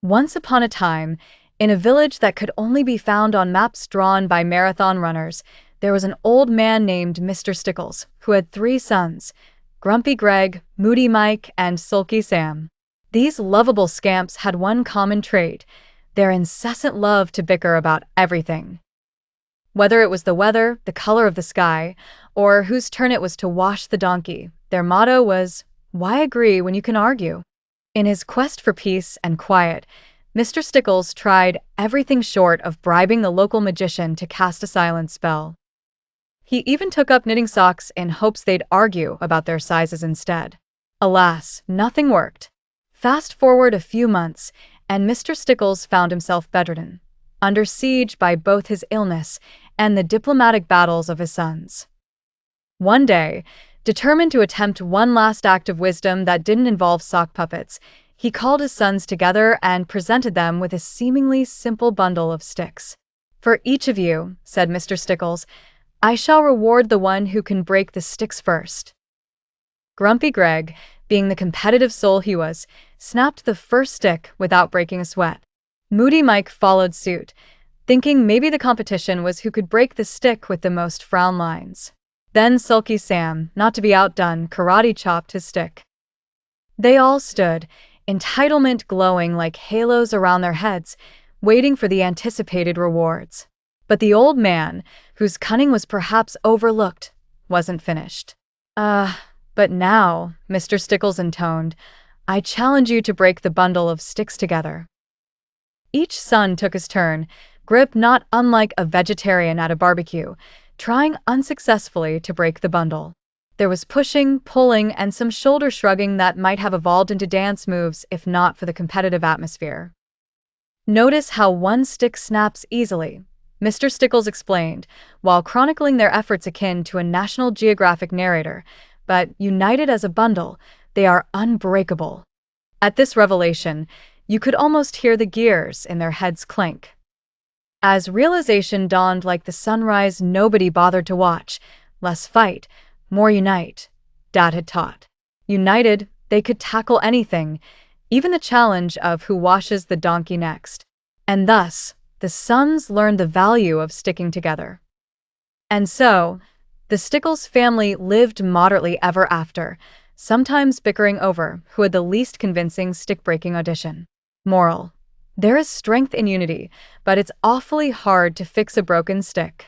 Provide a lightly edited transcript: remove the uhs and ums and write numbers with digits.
Once upon a time, in a village that could only be found on maps drawn by marathon runners, there was an old man named Mr. Stickles, who had three sons, Grumpy Greg, Moody Mike, and Sulky Sam. These lovable scamps had one common trait: their incessant love to bicker about everything. Whether it was the weather, the color of the sky, or whose turn it was to wash the donkey, their motto was, "Why agree when you can argue?" In his quest for peace and quiet, Mr. Stickles tried everything short of bribing the local magician to cast a silent spell. He even took up knitting socks in hopes they'd argue about their sizes instead. Alas, nothing worked. Fast forward a few months, and Mr. Stickles found himself bedridden, under siege by both his illness and the diplomatic battles of his sons. One day, determined to attempt one last act of wisdom that didn't involve sock puppets, he called his sons together and presented them with a seemingly simple bundle of sticks. "For each of you," said Mr. Stickles, "I shall reward the one who can break the sticks first." Grumpy Greg, being the competitive soul he was, snapped the first stick without breaking a sweat. Moody Mike followed suit, thinking maybe the competition was who could break the stick with the most frown lines. Then Sulky Sam, not to be outdone, karate chopped his stick. They all stood, entitlement glowing like halos around their heads, waiting for the anticipated rewards. But the old man, whose cunning was perhaps overlooked, wasn't finished. But now," Mr. Stickles intoned, "I challenge you to break the bundle of sticks together." Each son took his turn, Grip not unlike a vegetarian at a barbecue, trying unsuccessfully to break the bundle. There was pushing, pulling, and some shoulder shrugging that might have evolved into dance moves if not for the competitive atmosphere. "Notice how one stick snaps easily," Mr. Stickles explained, while chronicling their efforts akin to a National Geographic narrator, "but united as a bundle, they are unbreakable." At this revelation, you could almost hear the gears in their heads clink. As realization dawned like the sunrise nobody bothered to watch, less fight, more unite, Dad had taught. United, they could tackle anything, even the challenge of who washes the donkey next. And thus, the sons learned the value of sticking together. And so, the Stickles family lived moderately ever after, sometimes bickering over who had the least convincing stick-breaking audition. Moral: there is strength in unity, but it's awfully hard to fix a broken stick.